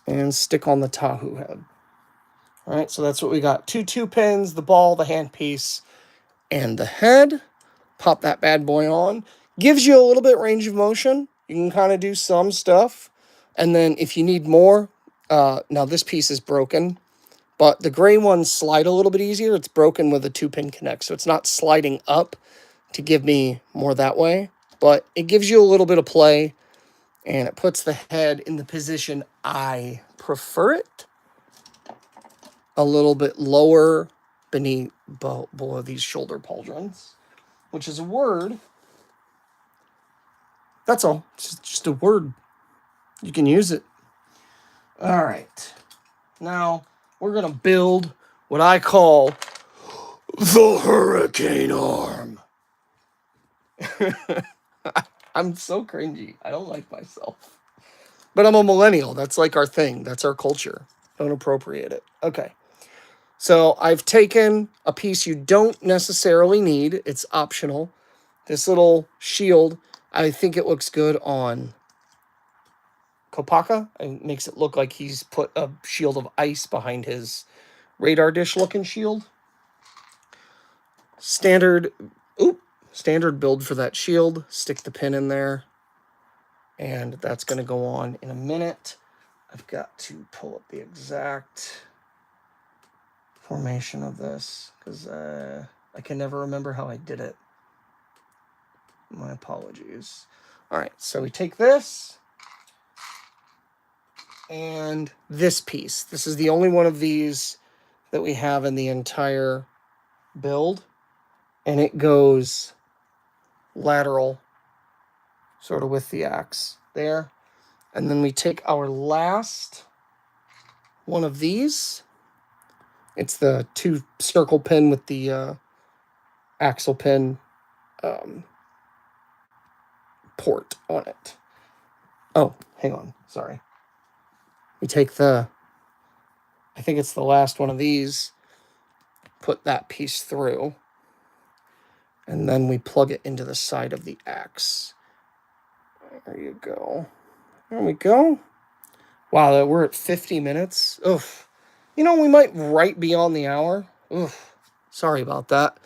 And stick on the Tahu head. All right, so that's what we got. 2 pins, the ball, the handpiece, and the head. Pop that bad boy on. Gives you a little bit range of motion. You can kind of do some stuff. And then if you need more, now this piece is broken, but the gray ones slide a little bit easier. It's broken with a 2-pin connect, so it's not sliding up to give me more that way. But it gives you a little bit of play, and it puts the head in the position I prefer it. A little bit lower below these shoulder pauldrons, which is a word. That's all. It's just a word. You can use it. All right. Now, we're going to build what I call the hurricane arm. I'm so cringy. I don't like myself. But I'm a millennial. That's like our thing. That's our culture. Don't appropriate it. Okay. So I've taken a piece you don't necessarily need. It's optional. This little shield, I think it looks good on Kopaka. It makes it look like he's put a shield of ice behind his radar dish looking shield. Standard build for that shield. Stick the pin in there. And that's going to go on in a minute. I've got to pull up the exact formation of this because I can never remember how I did it. My apologies. All right, so we take this and this piece. This is the only one of these that we have in the entire build, and it goes lateral, sort of with the axe there. And then we take our last one of these. It's the 2 circle pin with the axle pin port on it. Oh, hang on. Sorry. We take I think it's the last one of these, put that piece through, and then we plug it into the side of the axe. There you go. There we go. Wow, we're at 50 minutes. Oof. You know, we might right beyond the hour. Oof. Sorry about that.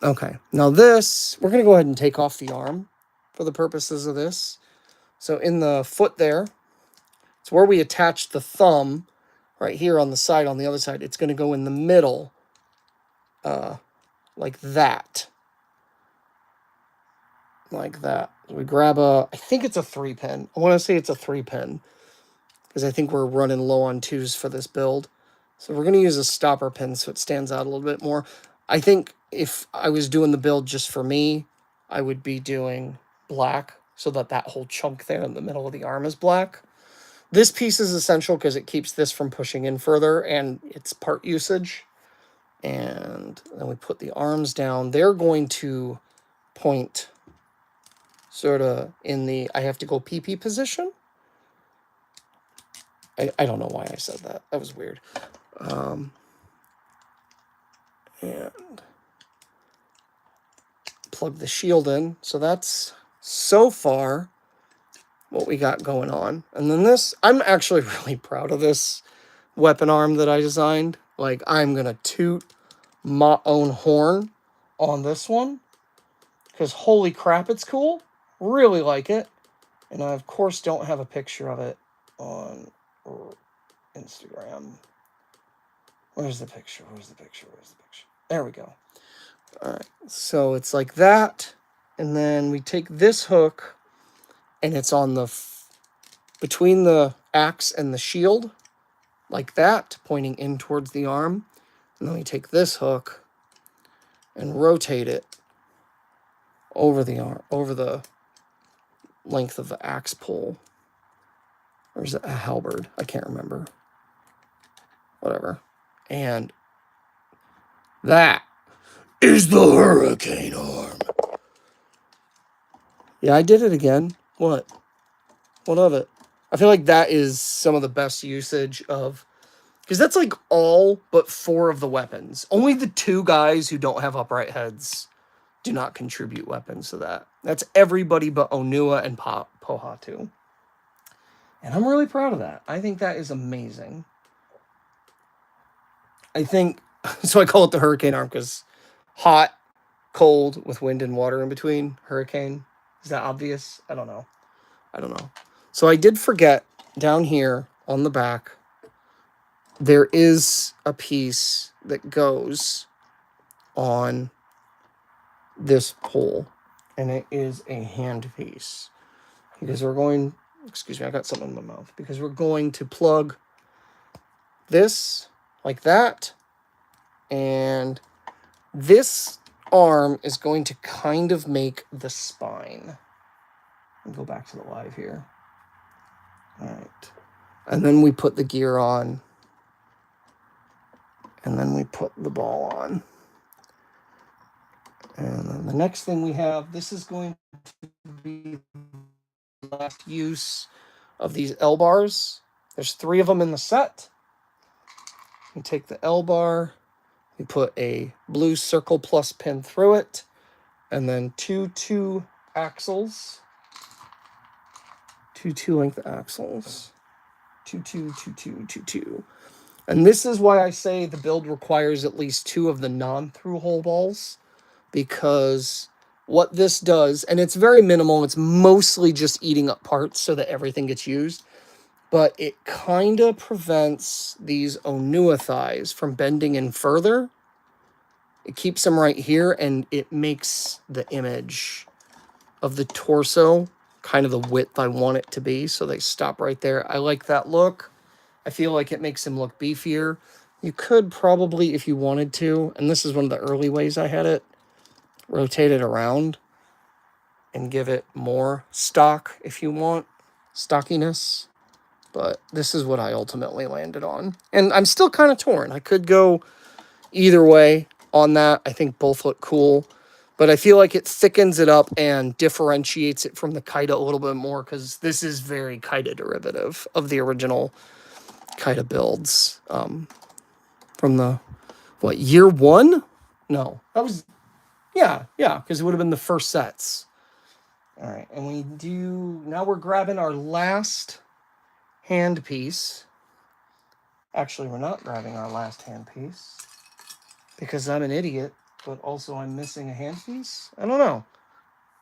Okay, now this, we're going to go ahead and take off the arm for the purposes of this. So in the foot there, it's where we attach the thumb right here on the side, on the other side. It's going to go in the middle, like that. Like that. So we grab I think it's a 3-pin. I want to say it's a 3-pin, because I think we're running low on 2s for this build. So we're going to use a stopper pin so it stands out a little bit more. I think if I was doing the build just for me, I would be doing black so that that whole chunk there in the middle of the arm is black. This piece is essential because it keeps this from pushing in further, and it's part usage. And then we put the arms down. They're going to point sort of in the I have to go pee-pee position. I don't know why I said that. That was weird. And plug the shield in. So that's so far what we got going on. And then this, I'm actually really proud of this weapon arm that I designed. Like, I'm going to toot my own horn on this one, because holy crap, it's cool. Really like it. And I, of course, don't have a picture of it on Instagram. Where's the picture? Where's the picture? Where's the picture? There we go. All right. So it's like that. And then we take this hook, and it's on the between the axe and the shield, like that, pointing in towards the arm. And then we take this hook and rotate it over the arm, over the length of the axe pole. Or is it a halberd? I can't remember. Whatever. And that is the hurricane arm. Yeah, I did it again. What? What of it? I feel like that is some of the best usage of... Because that's like all but 4 of the weapons. Only the 2 guys who don't have upright heads do not contribute weapons to that. That's everybody but Onua and Pohatu. And I'm really proud of that. I think that is amazing. I think... So I call it the hurricane arm because hot, cold, with wind and water in between. Hurricane. Is that obvious? I don't know. I don't know. So I did forget, down here on the back, there is a piece that goes on this pole, and it is a hand piece. Because we're going... Excuse me, I got something in my mouth. Because we're going to plug this like that, and this arm is going to kind of make the spine. I'll go back to the live here. All right. And then we put the gear on. And then we put the ball on. And then the next thing we have, this is going to be the last use of these L-bars. There's 3 of them in the set. We take the L-bar, we put a blue circle plus pin through it, and then 2 axles. 2 length axles. 2. And this is why I say the build requires at least 2 of the non-through hole balls, because what this does, and it's very minimal, it's mostly just eating up parts so that everything gets used, but it kind of prevents these Onua thighs from bending in further. It keeps them right here, and it makes the image of the torso kind of the width I want it to be, so they stop right there. I like that look. I feel like it makes him look beefier. You could probably, if you wanted to, and this is one of the early ways I had it, rotate it around and give it more stock if you want. stockiness. But this is what I ultimately landed on. And I'm still kind of torn. I could go either way on that. I think both look cool. But I feel like it thickens it up and differentiates it from the Kaida a little bit more, because this is very Kaida derivative of the original Kaida builds. From the, what, year one? No, that was, yeah, because it would have been the first sets. All right, and now we're grabbing our last hand piece. Actually, we're not grabbing our last hand piece because I'm an idiot, but also I'm missing a hand piece. I don't know.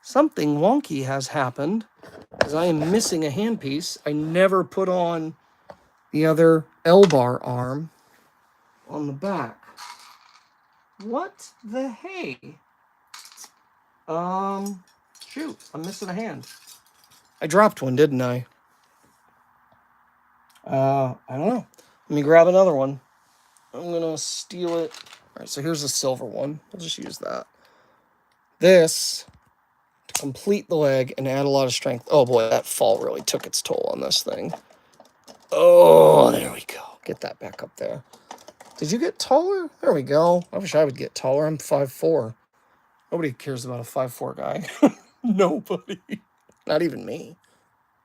Something wonky has happened because I am missing a hand piece. I never put on the other L-bar arm on the back. What the hey? Shoot, I'm missing a hand. I dropped one, didn't I? I don't know. Let me grab another one. I'm gonna steal it. All right, so here's a silver one. I'll just use that. This to complete the leg and add a lot of strength. Oh boy, that fall really took its toll on this thing. Oh, there we go. Get that back up there. Did you get taller? There we go. I wish I would get taller. I'm 5'4". Nobody cares about a 5'4" guy. Nobody. Not even me.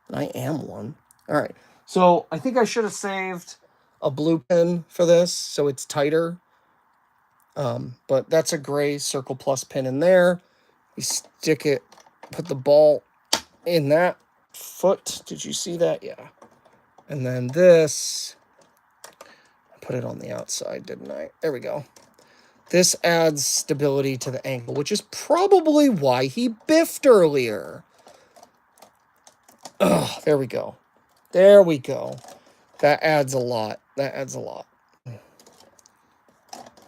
And I am one. All right. So I think I should have saved a blue pin for this so it's tighter. But that's a gray circle plus pin in there. You stick it, put the ball in that foot. Did you see that? Yeah. And then this, I put it on the outside, didn't I? There we go. This adds stability to the ankle, which is probably why he biffed earlier. Oh, there we go. There we go. That adds a lot. That adds a lot. There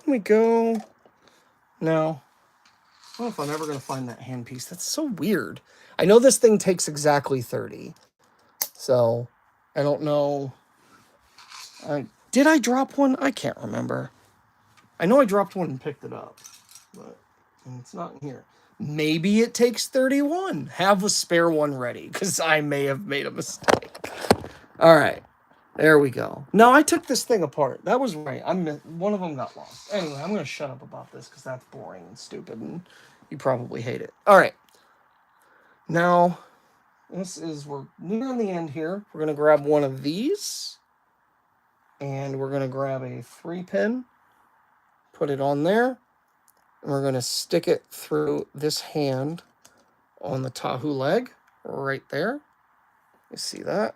we go. Now, I don't know if I'm ever going to find that hand piece. That's so weird. I know this thing takes exactly 30. So, I don't know. Did I drop one? I can't remember. I know I dropped one and picked it up. But it's not in here. Maybe it takes 31. Have a spare one ready, because I may have made a mistake. All right. There we go. No, I took this thing apart. That was right. One of them got lost. Anyway, I'm going to shut up about this because that's boring and stupid, and you probably hate it. All right. Now, we're nearing the end here. We're going to grab one of these, and we're going to grab a 3-pin, put it on there, and we're going to stick it through this hand on the Tahu leg right there. You see that?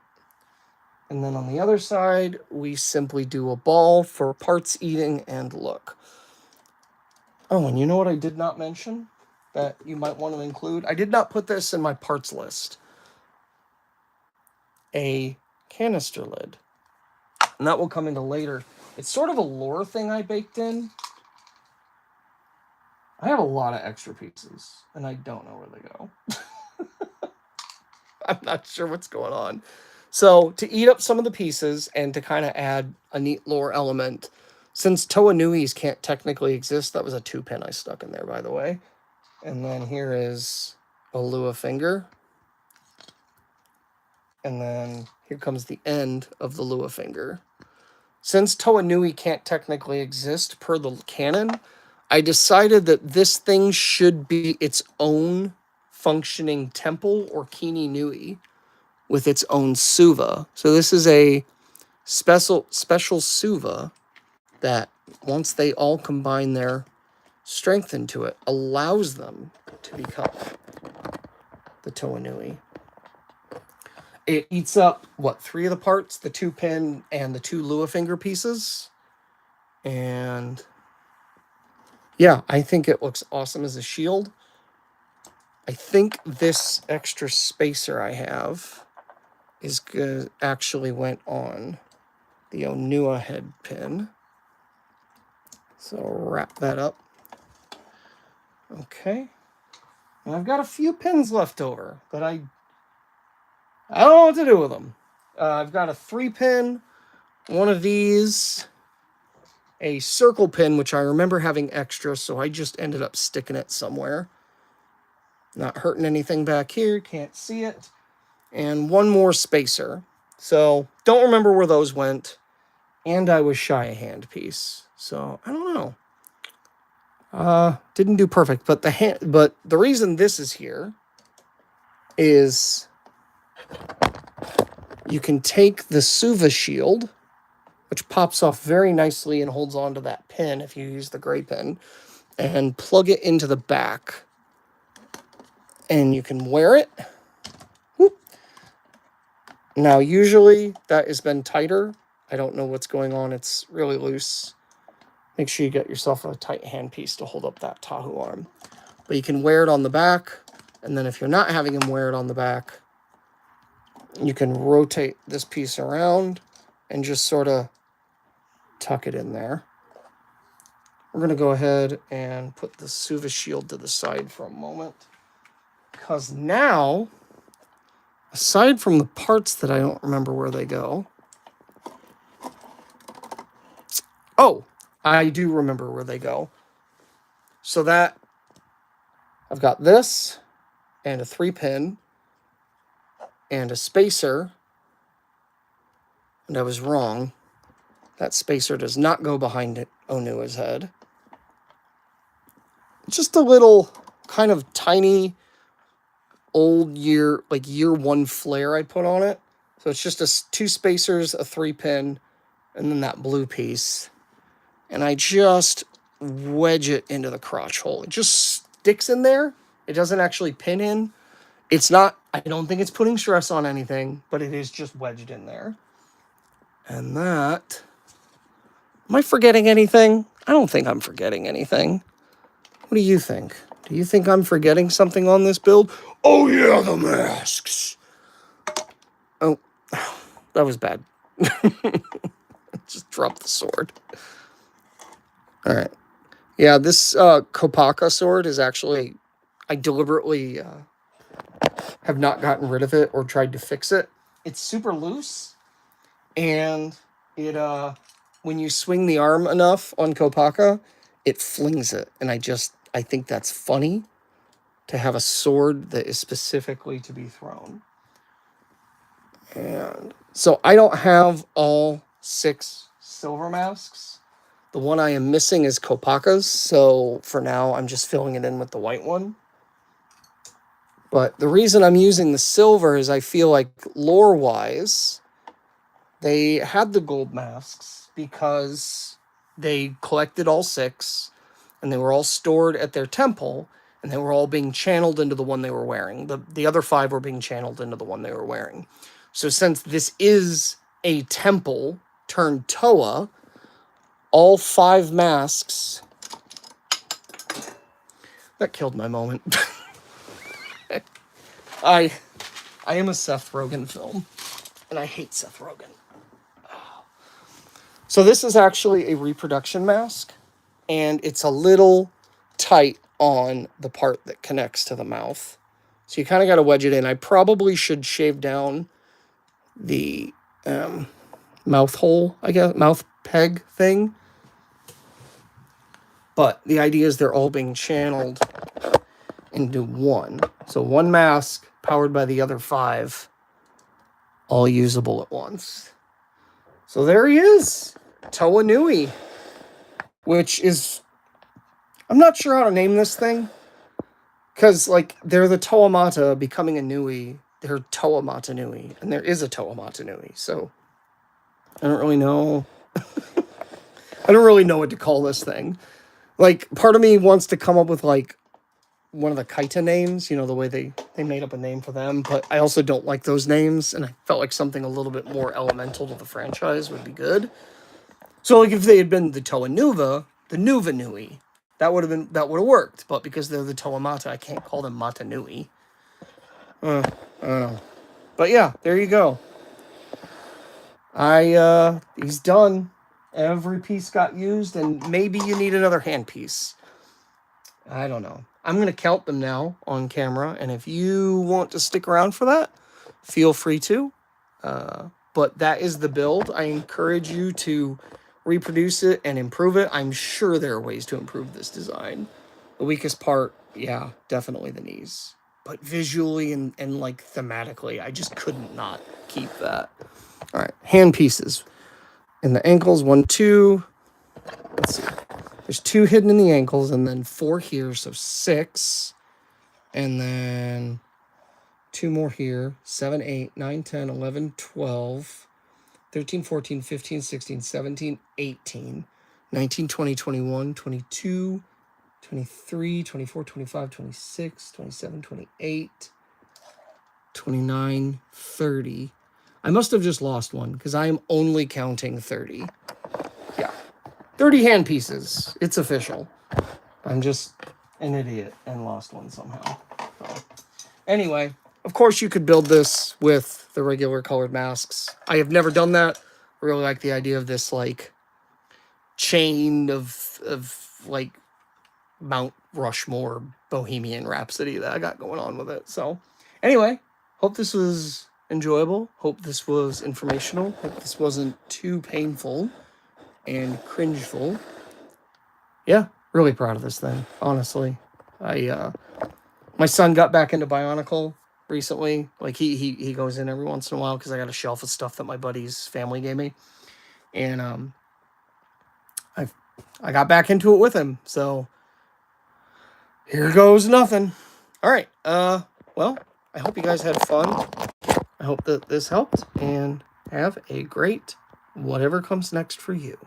And then on the other side, we simply do a ball for parts eating and look. Oh, and you know what I did not mention that you might want to include? I did not put this in my parts list. A canister lid. And that will come into later. It's sort of a lore thing I baked in. I have a lot of extra pieces, and I don't know where they go. I'm not sure what's going on. So to eat up some of the pieces and to kind of add a neat lore element, since Toa Nui's can't technically exist, that was a 2-pin I stuck in there, by the way. And then here is a Lua finger. And then here comes the end of the Lua finger. Since Toa Nui can't technically exist per the canon, I decided that this thing should be its own functioning temple or Kini Nui, with its own suva. So this is a special suva that, once they all combine their strength into it, allows them to become the Toa Nui. It eats up, 3 of the parts? The 2-pin and the 2 Lua finger pieces. And yeah, I think it looks awesome as a shield. I think this extra spacer I have is good, actually went on the Onua head pin. So wrap that up. Okay. And I've got a few pins left over, but I don't know what to do with them. I've got a 3-pin, one of these, a circle pin, which I remember having extra, so I just ended up sticking it somewhere. Not hurting anything back here, can't see it. and one more spacer. So don't remember where those went. And I was shy a hand piece. So I don't know. Didn't do perfect, but the reason this is here is you can take the Suva shield, which pops off very nicely and holds on to that pin if you use the gray pin, and plug it into the back. And you can wear it. Whoop. Now, usually that has been tighter. I don't know what's going on. It's really loose. Make sure you get yourself a tight handpiece to hold up that Tahoe arm. But you can wear it on the back. And then if you're not having him wear it on the back, you can rotate this piece around and just sort of tuck it in there. We're going to go ahead and put the Suva shield to the side for a moment. Because now, aside from the parts that I don't remember where they go. Oh, I do remember where they go. So that, I've got this, and a 3-pin, and a spacer. And I was wrong. That spacer does not go behind Onua's head. Just a little kind of tiny old year, like year 1 flare I put on it. So it's just 2 spacers, a 3-pin, and then that blue piece. And I just wedge it into the crotch hole. It just sticks in there. It doesn't actually pin in. It's not, I don't think it's putting stress on anything, but it is just wedged in there. And that, am I forgetting anything? I don't think I'm forgetting anything. What do you think? Do you think I'm forgetting something on this build? Oh yeah, the masks. Oh, that was bad. Just dropped the sword. All right. Yeah, this Kopaka sword is actually, I deliberately have not gotten rid of it or tried to fix it. It's super loose, and it when you swing the arm enough on Kopaka, it flings it. And I think that's funny to have a sword that is specifically to be thrown. And so I don't have all 6 silver masks. The one I am missing is Kopaka's, so for now I'm just filling it in with the white one. But the reason I'm using the silver is I feel like lore-wise, they had the gold masks because they collected all 6, and they were all stored at their temple, and they were all being channeled into the one they were wearing. The other 5 were being channeled into the one they were wearing. So since this is a temple turned Toa, all 5 masks... That killed my moment. I am a Seth Rogen film, and I hate Seth Rogen. So this is actually a reproduction mask, and it's a little tight on the part that connects to the mouth. So you kind of got to wedge it in. I probably should shave down the mouth hole, I guess, mouth peg thing. But the idea is they're all being channeled into one. So one mask powered by the other 5, all usable at once. So there he is, Toa Nui, which is, I'm not sure how to name this thing, because like they're the Toa Mata becoming a Nui, they're Toa Mata Nui, and there is a Toa Mata Nui, so I don't really know. I don't really know what to call this thing. Like, part of me wants to come up with like one of the Kaita names, you know, the way they made up a name for them, but I also don't like those names, and I felt like something a little bit more elemental to the franchise would be good. So like if they had been the Toa Nuva, the Nuva Nui, that would have worked, but because they're the Toa Mata, I can't call them Mata Nui. I don't know. But yeah, there you go. He's done. Every piece got used, and maybe you need another hand piece. I don't know. I'm going to count them now on camera, and if you want to stick around for that, feel free to. But that is the build. I encourage you to reproduce it and improve it. I'm sure there are ways to improve this design. The weakest part, yeah, definitely the knees. but visually and like thematically, I just couldn't not keep that. All right, hand pieces. In the ankles, 1, 2. Let's see. There's 2 hidden in the ankles, and then 4 here, so 6. And then 2 more here. 7, 8, 9, 10, 11, 12, 13, 14, 15, 16, 17, 18, 19, 20, 21, 22, 23, 24, 25, 26, 27, 28, 29, 30. I must have just lost one because I am only counting 30. Yeah. 30 hand pieces. It's official. I'm just an idiot and lost one somehow. So, anyway, of course you could build this with the regular colored masks. I have never done that. I really like the idea of this like chain of like Mount Rushmore Bohemian Rhapsody that I got going on with it. So anyway, hope this was enjoyable. Hope this was informational. Hope this wasn't too painful and cringeful. Yeah, really proud of this thing, honestly. My son got back into Bionicle recently. Like he goes in every once in a while because I got a shelf of stuff that my buddy's family gave me. And I got back into it with him. So here goes nothing. All right. Well, I hope you guys had fun. I hope that this helped, and have a great whatever comes next for you.